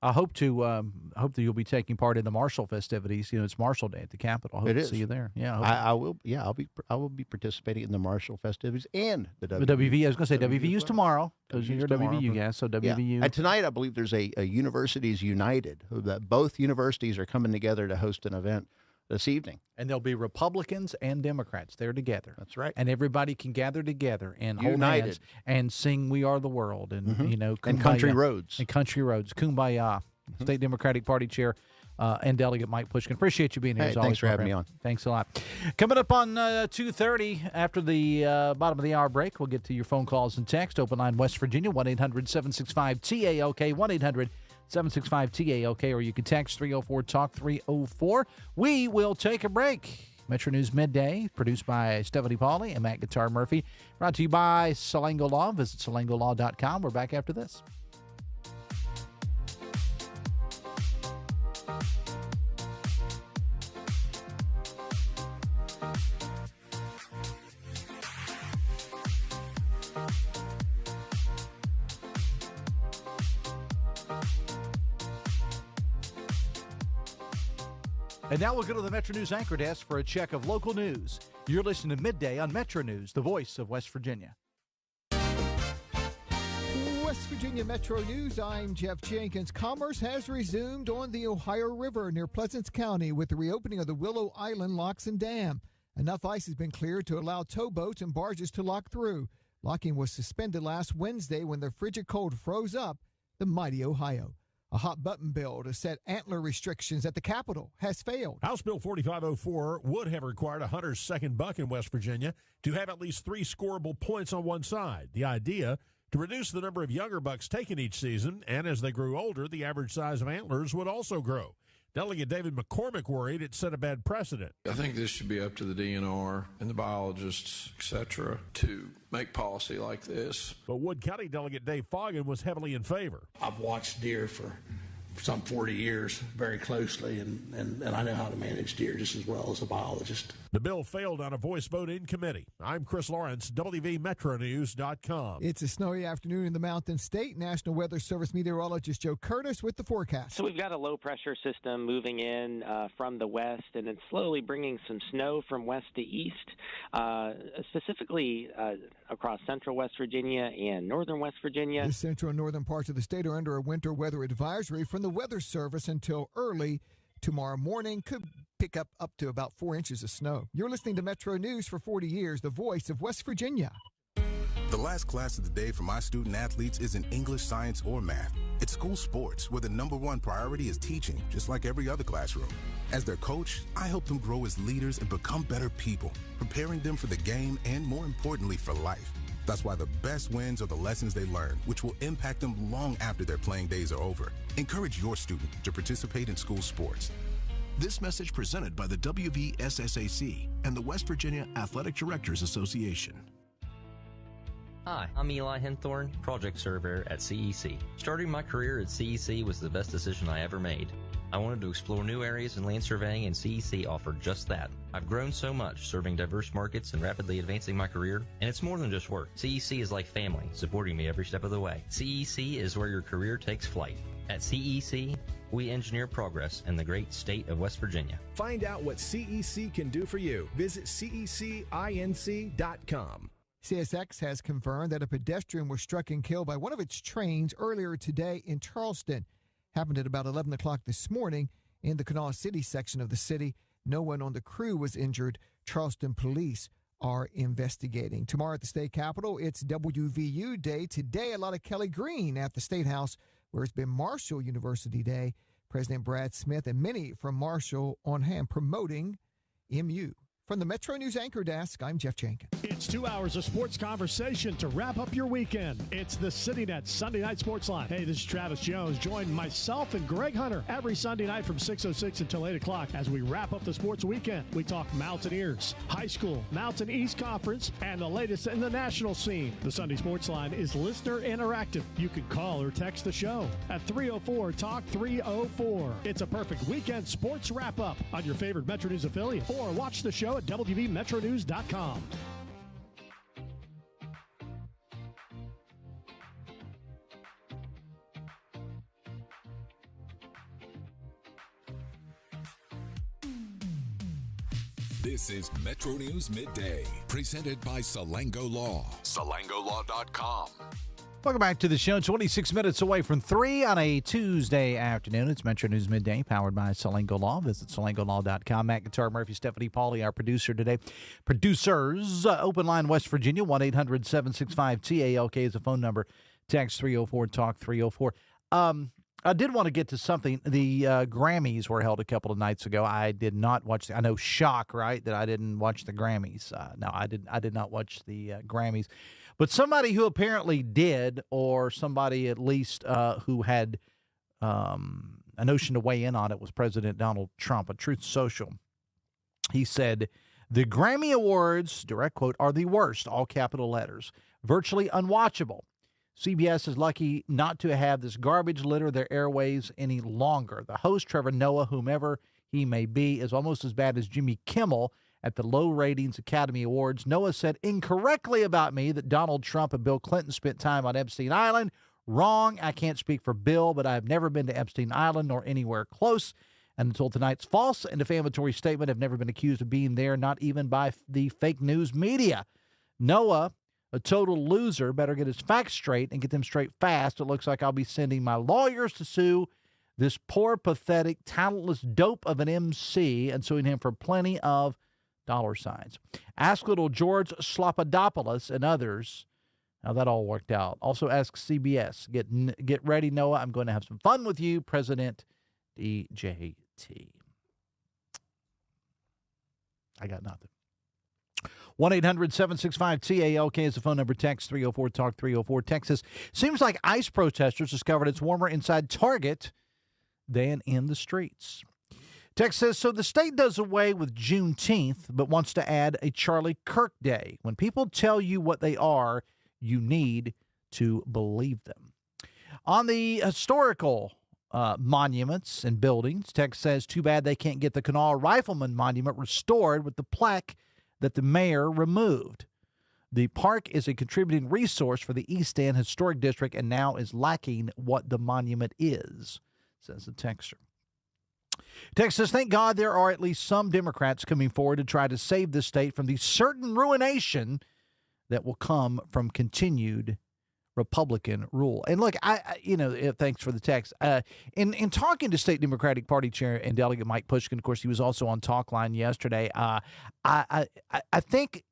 I hope that you'll be taking part in the Marshall festivities. It's Marshall Day at the Capitol. I hope to see you there. Yeah, I will. Yeah, I will be participating in the Marshall festivities and the WVU. The WVU. I was going to say WVU's tomorrow, because you're WVU guys. So WVU. Yeah. And tonight, I believe there's a Universities United. That both universities are coming together to host an event this evening. And there'll be Republicans and Democrats there together. That's right. And everybody can gather together and hold hands and sing "We Are the World" and and Country Roads. And Country Roads. Kumbaya. State Democratic Party Chair and Delegate Mike Pushkin. Appreciate you being here. Hey, thanks for having me on. Thanks a lot. Coming up on 2:30 after the bottom of the hour break, we'll get to your phone calls and text. Open line West Virginia, 1-800-765-TALK, 1-800-765-TALK, or you can text 304-TALK-304. We will take a break. Metro News Midday, produced by Stephanie Pauley and Matt Guitar Murphy. Brought to you by Salango Law. Visit salangolaw.com. We're back after this. And now we'll go to the Metro News anchor desk for a check of local news. You're listening to Midday on Metro News, the voice of West Virginia. West Virginia Metro News, I'm Jeff Jenkins. Commerce has resumed on the Ohio River near Pleasants County with the reopening of the Willow Island locks and dam. Enough ice has been cleared to allow towboats and barges to lock through. Locking was suspended last Wednesday when the frigid cold froze up the mighty Ohio. A hot button bill to set antler restrictions at the Capitol has failed. House Bill 4504 would have required a hunter's second buck in West Virginia to have at least 3 scoreable points on one side. The idea, to reduce the number of younger bucks taken each season, and as they grew older, the average size of antlers would also grow. Delegate David McCormick worried it set a bad precedent. I think this should be up to the DNR and the biologists, etc., to make policy like this. But Wood County Delegate Dave Foggin was heavily in favor. I've watched deer for some 40 years very closely, and I know how to manage deer just as well as a biologist. The bill failed on a voice vote in committee. I'm Chris Lawrence, WVMetroNews.com. It's a snowy afternoon in the Mountain State. National Weather Service meteorologist Joe Curtis with the forecast. So we've got a low-pressure system moving in from the west, and it's slowly bringing some snow from west to east, specifically across central West Virginia and northern West Virginia. The central and northern parts of the state are under a winter weather advisory from the Weather Service until early tomorrow morning. Could pick up to about 4 inches of snow. You're listening to Metro News for 40 years, the voice of West Virginia. The last class of the day for my student athletes isn't English, science, or math. It's school sports, where the #1 priority is teaching, just like every other classroom. As their coach, I help them grow as leaders and become better people, preparing them for the game and, more importantly, for life. That's why the best wins are the lessons they learn, which will impact them long after their playing days are over. Encourage your student to participate in school sports. This message presented by the WVSSAC and the West Virginia Athletic Directors Association. Hi, I'm Eli Henthorn, project surveyor at CEC. Starting my career at CEC was the best decision I ever made. I wanted to explore new areas in land surveying, and CEC offered just that. I've grown so much serving diverse markets and rapidly advancing my career, and it's more than just work. CEC is like family, supporting me every step of the way. CEC is where your career takes flight. At CEC, we engineer progress in the great state of West Virginia. Find out what CEC can do for you. Visit CECinc.com. CSX has confirmed that a pedestrian was struck and killed by one of its trains earlier today in Charleston. Happened at about 11 o'clock this morning in the Kanawha City section of the city. No one on the crew was injured. Charleston police are investigating. Tomorrow at the state capitol, it's WVU Day. Today, a lot of Kelly Green at the State House, where it's been Marshall University Day. President Brad Smith and many from Marshall on hand promoting MU. From the Metro News anchor desk, I'm Jeff Jenkins. It's 2 hours of sports conversation to wrap up your weekend. It's the CityNet Sunday Night Sports Line. Hey, this is Travis Jones. Join myself and Greg Hunter every Sunday night from 6:06 until 8 o'clock as we wrap up the sports weekend. We talk Mountaineers, high school, Mountain East Conference, and the latest in the national scene. The Sunday Sports Line is listener interactive. You can call or text the show at 304-TALK-304. It's a perfect weekend sports wrap-up on your favorite Metro News affiliate, or watch the show at WVMetroNews.com. This is Metro News Midday, presented by Salango Law. SalangoLaw.com. Welcome back to the show. 26 minutes away from 3 on a Tuesday afternoon. It's Metro News Midday, powered by Salango Law. Visit SalangoLaw.com. Matt Guitar, Murphy, Stephanie Pauly, our producer today. Producers, Open Line West Virginia, 1-800-765-TALK is the phone number. Text 304-TALK-304. I did want to get to something. The Grammys were held a couple of nights ago. I did not watch I know, shock, right, that I didn't watch the Grammys. No, I did not watch the Grammys. But somebody who apparently did, or somebody at least who had a notion to weigh in on it, was President Donald Trump. At Truth Social, he said, "The Grammy Awards," direct quote, "are the worst," all capital letters, "virtually unwatchable. CBS is lucky not to have this garbage litter their airways any longer. The host, Trevor Noah, whomever he may be, is almost as bad as Jimmy Kimmel at the low ratings Academy Awards. Noah said incorrectly about me that Donald Trump and Bill Clinton spent time on Epstein Island. Wrong. I can't speak for Bill, but I've never been to Epstein Island nor anywhere close. and until tonight's false and defamatory statement have never been accused of being there, not even by the fake news media. Noah, a total loser, better get his facts straight and get them straight fast. It looks like I'll be sending my lawyers to sue this poor, pathetic, talentless dope of an MC and suing him for plenty of dollar signs. Ask little George Slopadopoulos and others how that all worked out. Also ask CBS. Get ready, Noah. I'm going to have some fun with you, President DJT. I got nothing. 1-800-765-TALK is the phone number. Text 304-TALK 304. Texas. Seems like ICE protesters discovered it's warmer inside Target than in the streets. Text says, so the state does away with Juneteenth, but wants to add a Charlie Kirk Day. When people tell you what they are, you need to believe them. On the historical monuments and buildings, text says, too bad they can't get the Kanawha Rifleman Monument restored with the plaque that the mayor removed. The park is a contributing resource for the East End Historic District and now is lacking what the monument is, says the texter. Text says, thank God there are at least some Democrats coming forward to try to save the state from the certain ruination that will come from continued Republican rule. And look, thanks for the text. In talking to State Democratic Party Chair and Delegate Mike Puskin, of course, he was also on Talkline yesterday. I think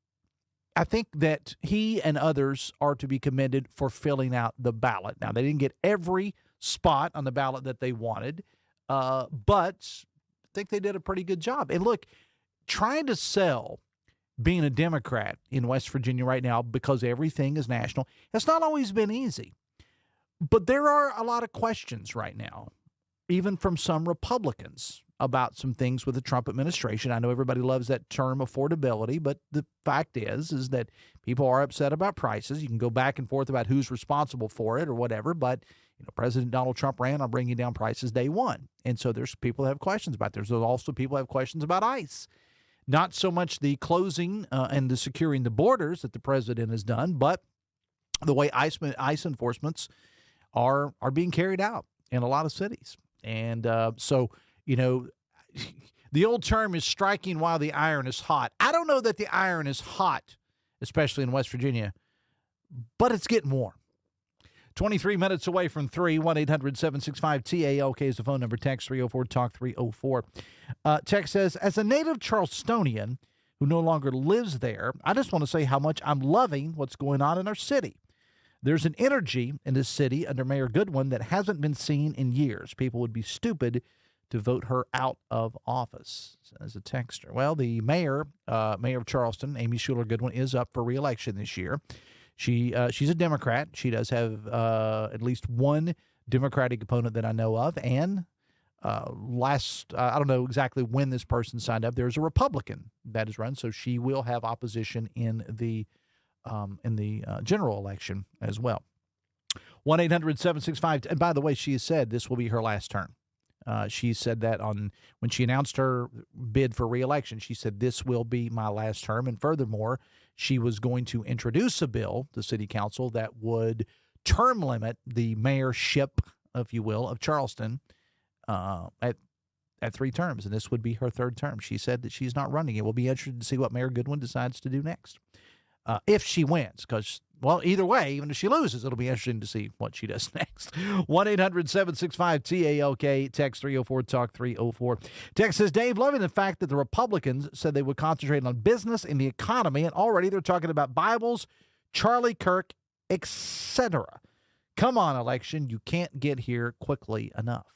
that he and others are to be commended for filling out the ballot. Now, they didn't get every spot on the ballot that they wanted, but I think they did a pretty good job. And look, trying to sell being a Democrat in West Virginia right now because everything is national, it's not always been easy. But there are a lot of questions right now, even from some Republicans, about some things with the Trump administration. I know everybody loves that term affordability, but the fact is that people are upset about prices. You can go back and forth about who's responsible for it or whatever, but President Donald Trump ran on bringing down prices day one. And so there's people that have questions about it. There's also people that have questions about ICE. Not so much the closing and the securing the borders that the president has done, but the way ICE enforcements are being carried out in a lot of cities. And the old term is striking while the iron is hot. I don't know that the iron is hot, especially in West Virginia, but it's getting warm. 23 minutes away from 3, 1-800-765-TALK is the phone number. Text 304-TALK 304. Text says, as a native Charlestonian who no longer lives there, I just want to say how much I'm loving what's going on in our city. There's an energy in this city under Mayor Goodwin that hasn't been seen in years. People would be stupid to vote her out of office, says a texter. Well, the mayor of Charleston, Amy Schuler Goodwin, is up for re-election this year. She's a Democrat. She does have at least one Democratic opponent that I know of. And I don't know exactly when this person signed up. There's a Republican that is run, so she will have opposition in the general election as well. 1-800-765. And by the way, she has said this will be her last term. She said that when she announced her bid for re-election, she said, this will be my last term. And furthermore, she was going to introduce a bill to city council that would term limit the mayorship, if you will, of Charleston at 3 terms. And this would be her 3rd term. She said that she's not running. It will be interesting to see what Mayor Goodwin decides to do next. If she wins, because, well, either way, even if she loses, it'll be interesting to see what she does next. 1-800-765-TALK, text 304-TALK 304. Text says, Dave, loving the fact that the Republicans said they would concentrate on business and the economy, and already they're talking about Bibles, Charlie Kirk, etc. Come on, election, you can't get here quickly enough.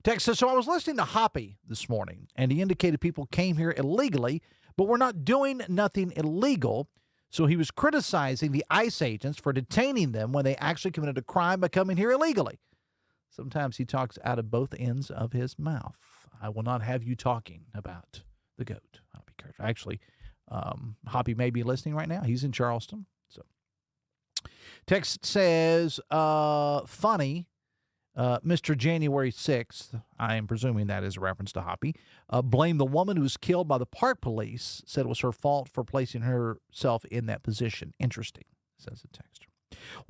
Text says, so I was listening to Hoppy this morning, and he indicated people came here illegally, but we're not doing nothing illegal. So he was criticizing the ICE agents for detaining them when they actually committed a crime by coming here illegally. Sometimes he talks out of both ends of his mouth. I will not have you talking about the goat. Hoppy Kirk. Actually, Hoppy may be listening right now. He's in Charleston. So text says, funny. Mr. January 6th, I am presuming that is a reference to Hoppy, blamed the woman who was killed by the park police, said it was her fault for placing herself in that position. Interesting, says the texter.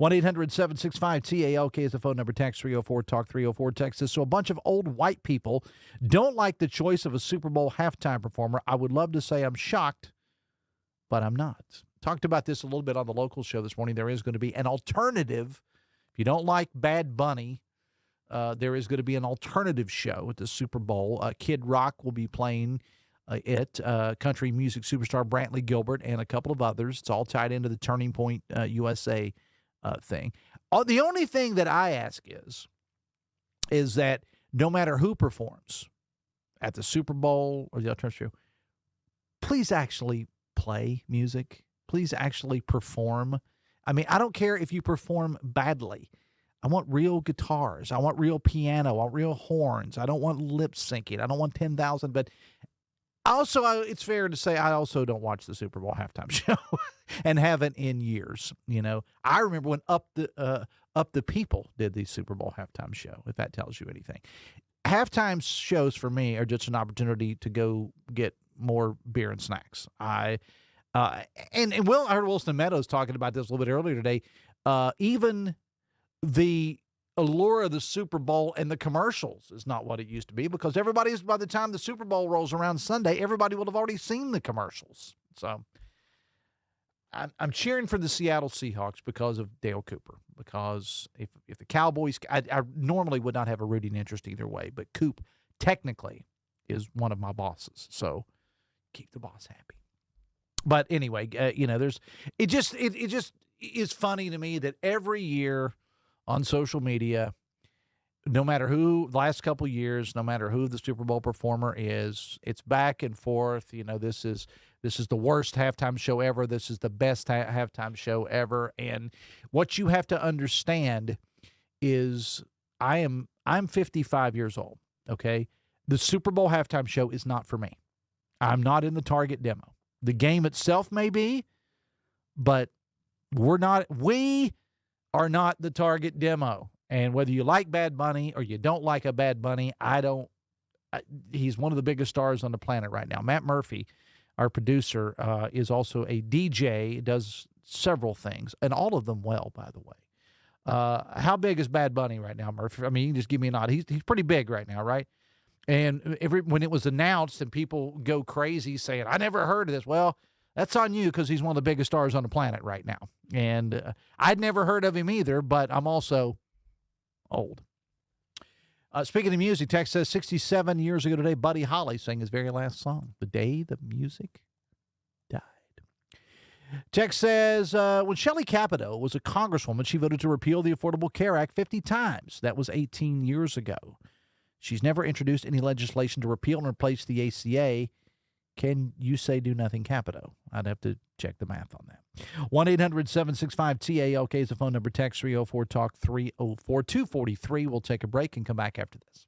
1-800-765-TALK is the phone number. Text 304-TALK 304. Text us. So a bunch of old white people don't like the choice of a Super Bowl halftime performer. I would love to say I'm shocked, but I'm not. Talked about this a little bit on the local show this morning. There is going to be an alternative. If you don't like Bad Bunny, there is going to be an alternative show at the Super Bowl. Kid Rock will be playing country music superstar Brantley Gilbert and a couple of others. It's all tied into the Turning Point USA thing. The only thing that I ask is that no matter who performs at the Super Bowl or the alternative show, please actually play music. Please actually perform. I mean, I don't care if you perform badly. I want real guitars. I want real piano. I want real horns. I don't want lip syncing. I don't want 10,000. But also, it's fair to say I also don't watch the Super Bowl halftime show and haven't in years. You know, I remember when Up the People did the Super Bowl halftime show, if that tells you anything. Halftime shows for me are just an opportunity to go get more beer and snacks. I heard Wilson Meadows talking about this a little bit earlier today. Even the allure of the Super Bowl and the commercials is not what it used to be, because by the time the Super Bowl rolls around Sunday, everybody will have already seen the commercials. So I'm cheering for the Seattle Seahawks because of Dale Cooper, because if the Cowboys, I normally would not have a rooting interest either way, but Coop technically is one of my bosses. So keep the boss happy. But anyway, it just is funny to me that every year on social media, no matter who, the last couple of years, no matter who the Super Bowl performer is, it's back and forth. You know, this is the worst halftime show ever. This is the best halftime show ever. And what you have to understand is I'm 55 years old. Okay, the Super Bowl halftime show is not for me. I'm not in the target demo. The game itself may be, but we are not the target demo. And whether you like Bad Bunny or you don't like a Bad Bunny, he's one of the biggest stars on the planet right now. Matt Murphy, our producer, is also a DJ, does several things, and all of them well, by the way. How big is Bad Bunny right now, Murphy? I mean, you can just give me a nod. He's pretty big right now, right? And when it was announced and people go crazy saying, I never heard of this. Well, that's on you, because he's one of the biggest stars on the planet right now. And I'd never heard of him either, but I'm also old. Speaking of music, text says 67 years ago today, Buddy Holly sang his very last song, The Day the Music Died. Text says, when Shelley Capito was a congresswoman, she voted to repeal the Affordable Care Act 50 times. That was 18 years ago. She's never introduced any legislation to repeal and replace the ACA. Can you say do nothing, Capito? I'd have to check the math on that. 1-800-765-TALK is the phone number. Text 304-TALK 304-243. We'll take a break and come back after this.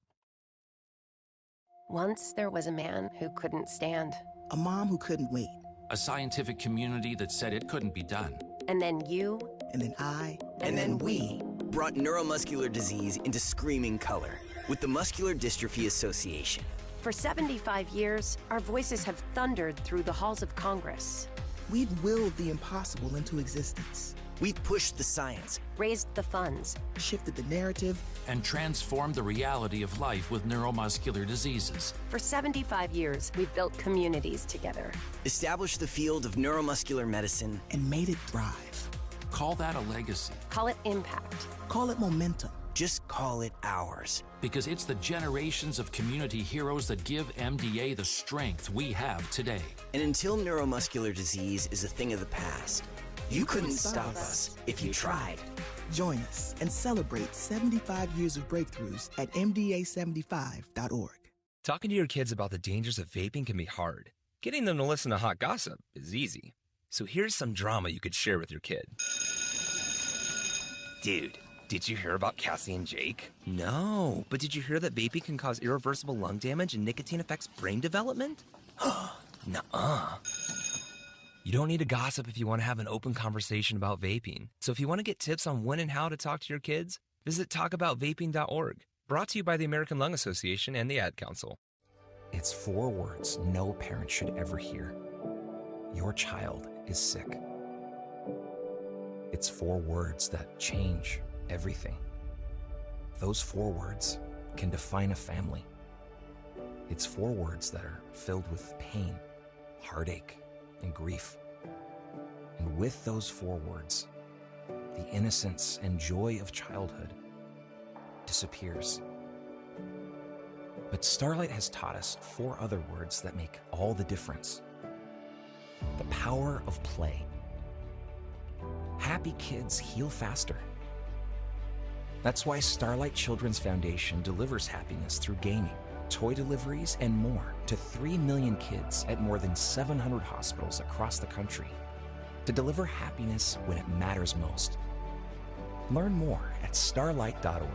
Once there was a man who couldn't stand. A mom who couldn't wait. A scientific community that said it couldn't be done. And then you. And then I. And then we. Brought neuromuscular disease into screaming color with the Muscular Dystrophy Association. For 75 years, our voices have thundered through the halls of Congress. We've willed the impossible into existence. We've pushed the science, raised the funds, shifted the narrative, and transformed the reality of life with neuromuscular diseases. For 75 years, we've built communities together, established the field of neuromuscular medicine, and made it thrive. Call that a legacy. Call it impact. Call it momentum. Just call it ours. Because it's the generations of community heroes that give MDA the strength we have today. And until neuromuscular disease is a thing of the past, you couldn't stop us if you tried. Join us and celebrate 75 years of breakthroughs at MDA75.org. Talking to your kids about the dangers of vaping can be hard. Getting them to listen to hot gossip is easy. So here's some drama you could share with your kid. Dude, did you hear about Cassie and Jake? No, but did you hear that vaping can cause irreversible lung damage and nicotine affects brain development? Nuh-uh. You don't need to gossip if you want to have an open conversation about vaping. So if you want to get tips on when and how to talk to your kids, visit talkaboutvaping.org. Brought to you by the American Lung Association and the Ad Council. It's 4 words no parent should ever hear. Your child is sick. It's 4 words that change everything. Those 4 words can define a family. It's 4 words that are filled with pain, heartache, and grief. And with those 4 words, the innocence and joy of childhood disappears. But Starlight has taught us 4 other words that make all the difference. The power of play. Happy kids heal faster. That's why Starlight Children's Foundation delivers happiness through gaming, toy deliveries, and more to 3 million kids at more than 700 hospitals across the country to deliver happiness when it matters most. Learn more at starlight.org.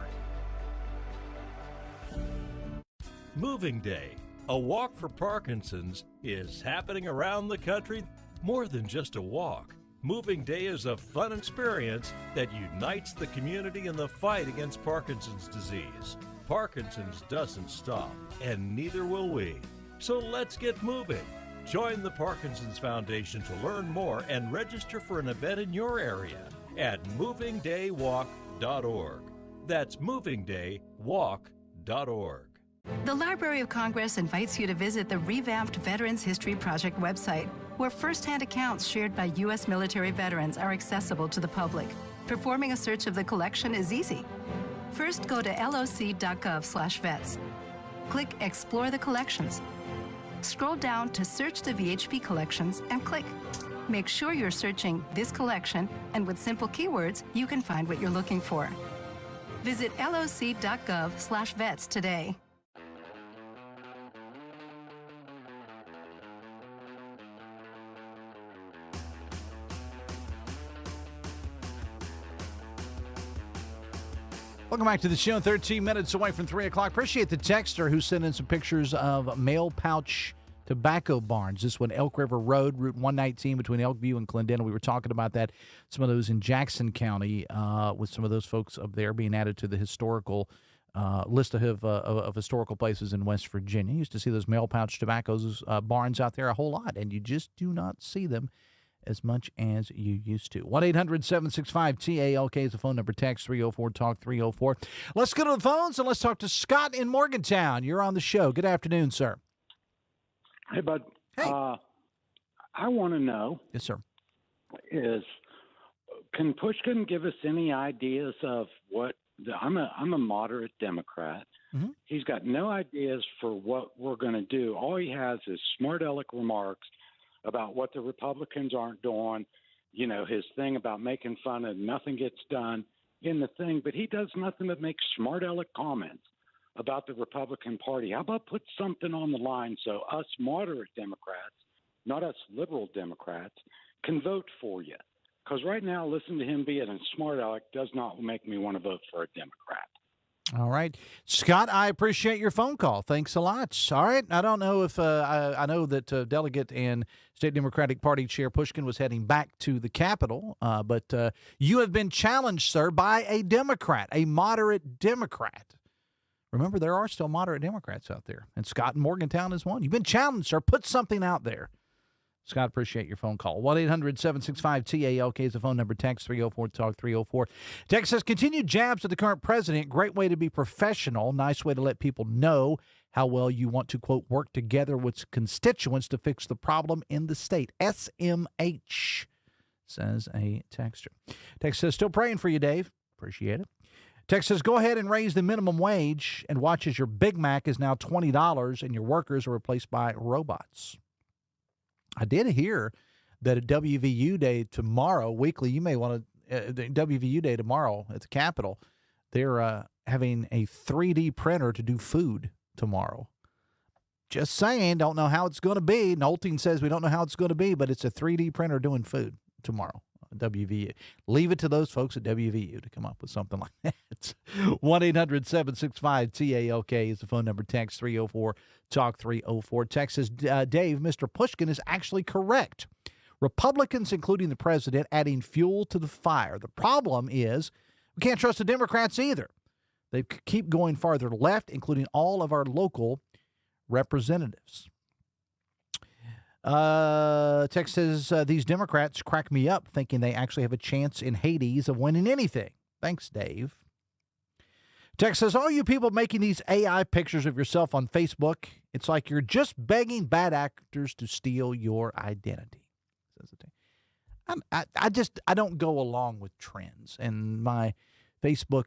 Moving Day, a walk for Parkinson's, is happening around the country. More than just a walk. Moving Day is a fun experience that unites the community in the fight against Parkinson's disease. Parkinson's doesn't stop, and neither will we. So let's get moving. Join the Parkinson's Foundation to learn more and register for an event in your area at movingdaywalk.org. That's movingdaywalk.org. The Library of Congress invites you to visit the revamped Veterans History Project website, where first-hand accounts shared by U.S. military veterans are accessible to the public. Performing a search of the collection is easy. First, go to loc.gov/vets. Click Explore the Collections. Scroll down to Search the VHP Collections and click. Make sure you're searching this collection, and with simple keywords, you can find what you're looking for. Visit loc.gov/vets today. Welcome back to the show. 13 minutes away from 3 o'clock. Appreciate the texter who sent in some pictures of mail pouch tobacco barns. This one, Elk River Road, Route 119 between Elkview and Clendena. We were talking about that. Some of those in Jackson County with some of those folks up there being added to the historical list of historical places in West Virginia. You used to see those mail pouch tobaccos barns out there a whole lot, and you just do not see them as much as you used to. 1-800-765-TALK is the phone number. Text 304-TALK 304. Let's go to the phones and let's talk to Scott in Morgantown. You're on the show. Good afternoon, sir. Hey, bud. Hey. I want to know. Yes, sir. Can Pushkin give us any ideas of what? I'm a moderate Democrat. Mm-hmm. He's got no ideas for what we're going to do. All he has is smart aleck remarks about what the Republicans aren't doing, his thing about making fun of nothing gets done in the thing, but he does nothing but make smart aleck comments about the Republican Party. How about put something on the line so us moderate Democrats, not us liberal Democrats, can vote for you? Because right now, listening to him being a smart aleck does not make me want to vote for a Democrat. All right. Scott, I appreciate your phone call. Thanks a lot. All right. I don't know if I know that Delegate and State Democratic Party Chair Pushkin was heading back to the Capitol, but you have been challenged, sir, by a Democrat, a moderate Democrat. Remember, there are still moderate Democrats out there, and Scott in Morgantown is one. You've been challenged, sir. Put something out there. Scott, appreciate your phone call. 1-800-765-TALK is the phone number. Text 304-TALK 304. Text says, continued jabs at the current president. Great way to be professional. Nice way to let people know how well you want to, quote, work together with constituents to fix the problem in the state. SMH, says a texter. Text says, still praying for you, Dave. Appreciate it. Text says, go ahead and raise the minimum wage and watch as your Big Mac is now $20 and your workers are replaced by robots. I did hear that at WVU Day tomorrow, weekly, you may want to, WVU Day tomorrow at the Capitol, they're having a 3D printer to do food tomorrow. Just saying, don't know how it's going to be. Nolting says we don't know how it's going to be, but it's a 3D printer doing food tomorrow. WVU. Leave it to those folks at WVU to come up with something like that. 1-800-765-TALK is the phone number. Text 304-TALK 304. Text says, Dave, Mr. Pushkin is actually correct. Republicans, including the president, adding fuel to the fire. The problem is we can't trust the Democrats either. They keep going farther left, including all of our local representatives. Text says, these Democrats crack me up thinking they actually have a chance in Hades of winning anything. Thanks, Dave. Text says, all you people making these AI pictures of yourself on Facebook, it's like you're just begging bad actors to steal your identity. I don't go along with trends. And my Facebook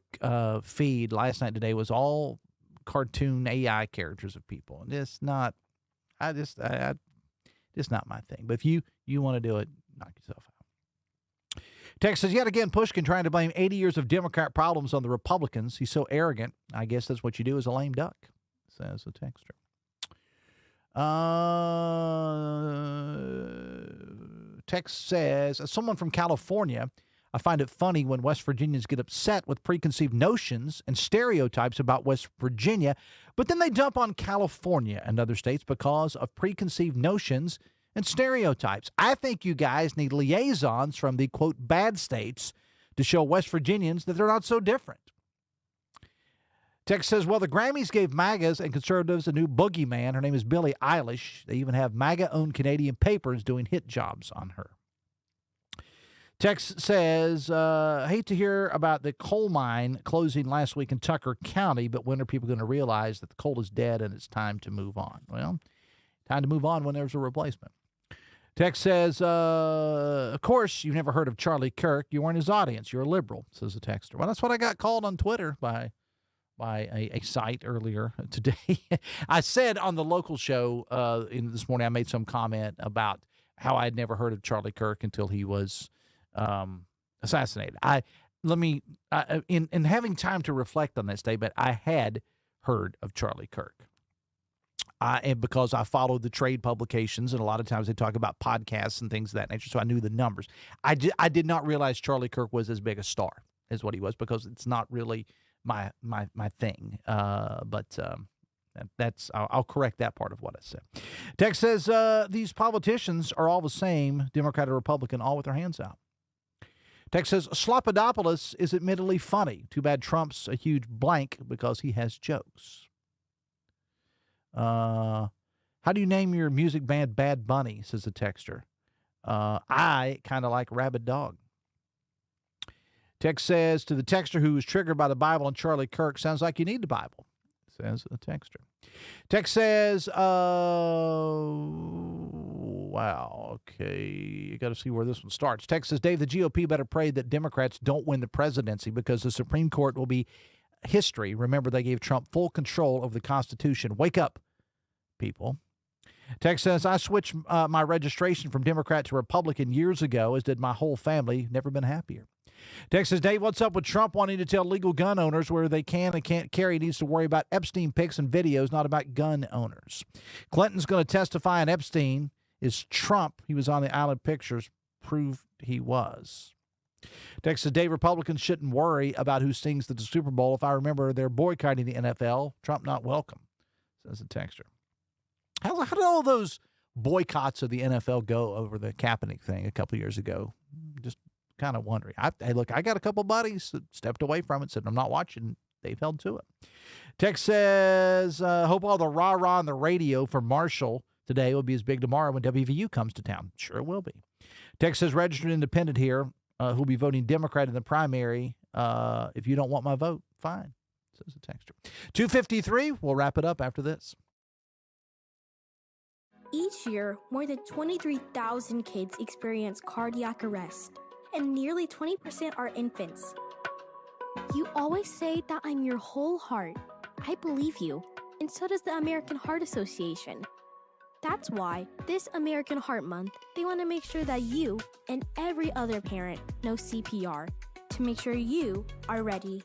feed last night today was all cartoon AI characters of people. And it's not, it's not my thing. But if you want to do it, knock yourself out. Text says, yet again, Puskin trying to blame 80 years of Democrat problems on the Republicans. He's so arrogant. I guess that's what you do as a lame duck, says the texter. Text says, as someone from California, I find it funny when West Virginians get upset with preconceived notions and stereotypes about West Virginia, but then they dump on California and other states because of preconceived notions and stereotypes. I think you guys need liaisons from the, quote, bad states to show West Virginians that they're not so different. Text says, well, the Grammys gave MAGAs and conservatives a new boogeyman. Her name is Billie Eilish. They even have MAGA-owned Canadian papers doing hit jobs on her. Text says, hate to hear about the coal mine closing last week in Tucker County, but when are people going to realize that the coal is dead and it's time to move on? Well, time to move on when there's a replacement. Text says, of course, you've never heard of Charlie Kirk. You weren't his audience. You're a liberal, says the texter. Well, that's what I got called on Twitter by a site earlier today. I said on the local show this morning, I made some comment about how I had never heard of Charlie Kirk until he was assassinated. In having time to reflect on that statement, I had heard of Charlie Kirk. And because I followed the trade publications, and a lot of times they talk about podcasts and things of that nature, so I knew the numbers. I did not realize Charlie Kirk was as big a star as what he was, because it's not really my thing. But I'll correct that part of what I said. Text says, these politicians are all the same, Democrat or Republican, all with their hands out. Text says, Slopodopoulos is admittedly funny. Too bad Trump's a huge blank because he has jokes. How do you name your music band Bad Bunny, says the texter. I kind of like Rabid Dog. Text says, to the texter who was triggered by the Bible and Charlie Kirk, sounds like you need the Bible, says the texter. Text says, wow, okay, you got to see where this one starts. Text says, Dave, the GOP better pray that Democrats don't win the presidency because the Supreme Court will be history. Remember, they gave Trump full control of the Constitution. Wake up, people. Text says, I switched my registration from Democrat to Republican years ago, as did my whole family. Never been happier. Text says, Dave, what's up with Trump wanting to tell legal gun owners where they can and can't carry? He needs to worry about Epstein pics and videos, not about gun owners. Clinton's going to testify on Epstein. Is Trump, he was on the Island Pictures, proved he was. Text says, Dave, Republicans shouldn't worry about who sings at the Super Bowl. If I remember, they're boycotting the NFL. Trump not welcome, says the texter. How did all those boycotts of the NFL go over the Kaepernick thing a couple years ago? Just kind of wondering. Hey, look, I got a couple buddies that stepped away from it, said, I'm not watching. They've held to it. Text says, hope all the rah-rah on the radio for Marshall today will be as big tomorrow when WVU comes to town. Sure it will be. Text says, registered independent here, who'll be voting Democrat in the primary. If you don't want my vote, fine, says the texter. 2:53, we'll wrap it up after this. Each year, more than 23,000 kids experience cardiac arrest, and nearly 20% are infants. You always say that I'm your whole heart. I believe you, and so does the American Heart Association. That's why this American Heart Month, they want to make sure that you and every other parent know CPR to make sure you are ready.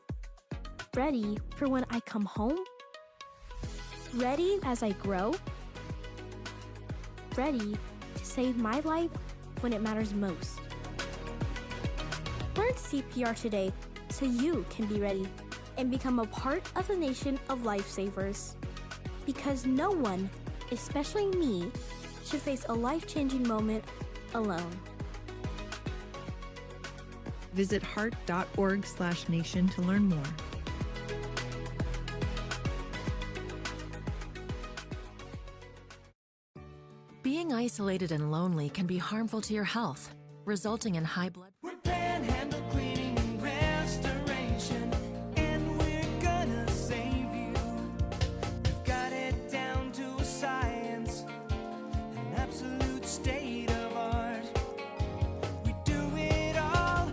Ready for when I come home? Ready as I grow? Ready to save my life when it matters most. Learn CPR today so you can be ready and become a part of the nation of lifesavers. Because no one, especially me, should face a life-changing moment alone. Visit heart.org/nation to learn more. Being isolated and lonely can be harmful to your health, resulting in high blood. Panhandle Cleaning and Restoration, and we're gonna save you. We've got it down to a science, an absolute state of art. We do it all,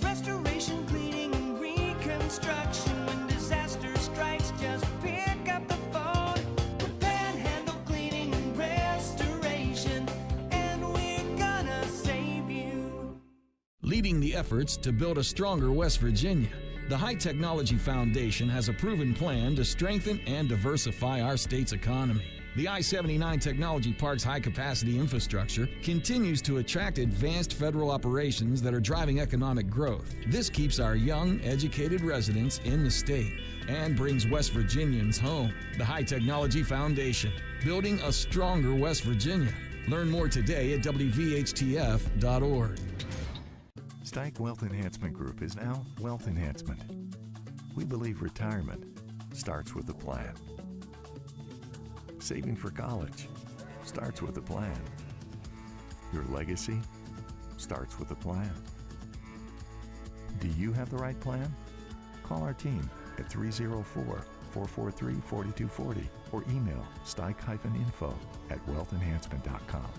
restoration, cleaning, and reconstruction. When disaster strikes, just pick up the phone. We're Panhandle Cleaning and Restoration, and we're gonna save you. Leading the efforts to build a stronger West Virginia, the High Technology Foundation has a proven plan to strengthen and diversify our state's economy. The I-79 Technology Park's high-capacity infrastructure continues to attract advanced federal operations that are driving economic growth. This keeps our young, educated residents in the state and brings West Virginians home. The High Technology Foundation, building a stronger West Virginia. Learn more today at WVHTF.org. Steig Wealth Enhancement Group is now Wealth Enhancement. We believe retirement starts with a plan. Saving for college starts with a plan. Your legacy starts with a plan. Do you have the right plan? Call our team at 304-443-4240 or email steig-info@wealthenhancement.com.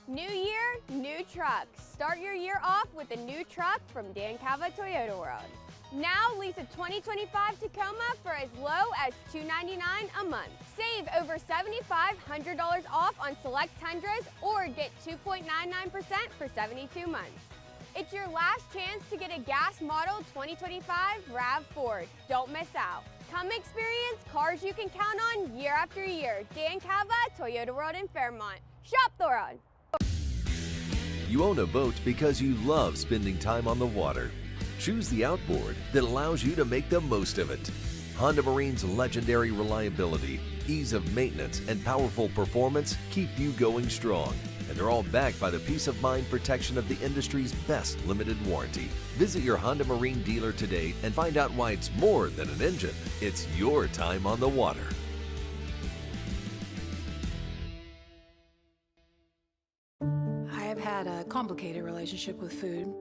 New year, new trucks. Start your year off with a new truck from Dan Cava Toyota World. Now lease a 2025 Tacoma for as low as $299 a month. Save over $7,500 off on select Tundras or get 2.99% for 72 months. It's your last chance to get a gas model 2025 RAV4. Don't miss out. Come experience cars you can count on year after year. Dan Cava Toyota World in Fairmont. Shop the road. You own a boat because you love spending time on the water. Choose the outboard that allows you to make the most of it. Honda Marine's legendary reliability, ease of maintenance, and powerful performance keep you going strong. And they're all backed by the peace of mind protection of the industry's best limited warranty. Visit your Honda Marine dealer today and find out why it's more than an engine. It's your time on the water. I've had a complicated relationship with food.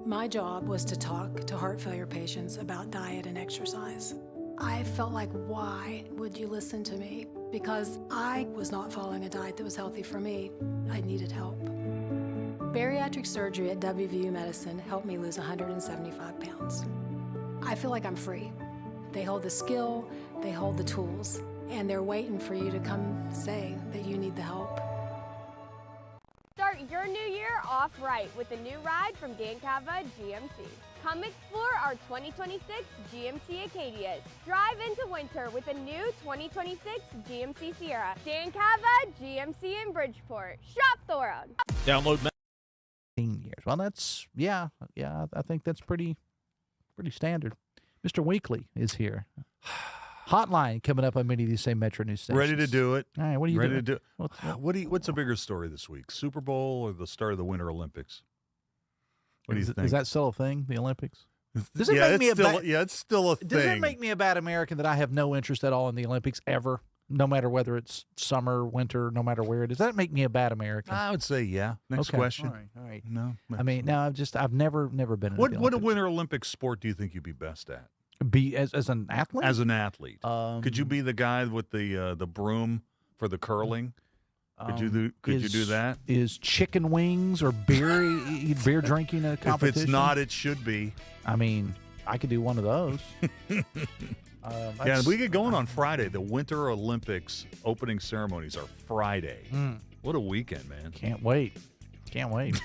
My job was to talk to heart failure patients about diet and exercise. I felt like, why would you listen to me? Because I was not following a diet that was healthy for me. I needed help. Bariatric surgery at WVU Medicine helped me lose 175 pounds. I feel like I'm free. They hold the skill, they hold the tools, and they're waiting for you to come say that you need the help. Start your new year off right with a new ride from Dan Cava GMC. Come explore our 2026 GMC Acadias. Drive into winter with a new 2026 GMC Sierra. Dan Cava GMC in Bridgeport. Shop the world. Download 15 years. Well, that's I think that's pretty standard. Mr. Weekly is here. Hotline coming up on many of these same Metro News stations. Ready to do it. All right, what are you ready doing? to do? What's a bigger story this week? Super Bowl or the start of the Winter Olympics? What do you think? Is that still a thing? The Olympics? Does it make me it's still a thing. Does it make me a bad American that I have no interest at all in the Olympics ever, no matter whether it's summer, winter, no matter where it is? Does that make me a bad American? I would say yeah. Next question. All right. No. I mean, no. I've never been. What Winter Olympics sport do you think you'd be best at? Be as an athlete? As an athlete. Could you be the guy with the broom for the curling? Could you do that? Is chicken wings or beer drinking a competition? If it's not, it should be. I mean, I could do one of those. Yeah, we get going on Friday. The Winter Olympics opening ceremonies are Friday. What a weekend, man. Can't wait. And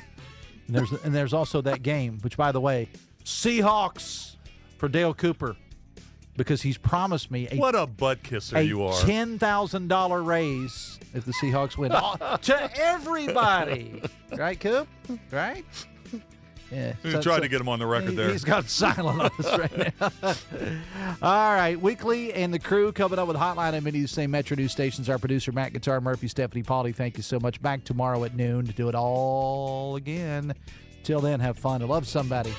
there's also that game, which, by the way, Seahawks for Dale Cooper, because he's promised me what a butt kisser you are. $10,000 raise if the Seahawks win to everybody. Right, Coop? Right? Yeah. We tried to get him on the record there. He's got silent on us right now. All right. Weekly and the crew coming up with Hotline on many of the same Metro News stations. Our producer, Matt Guitar Murphy, Stephanie Pauly, thank you so much. Back tomorrow at noon to do it all again. Till then, have fun and love somebody.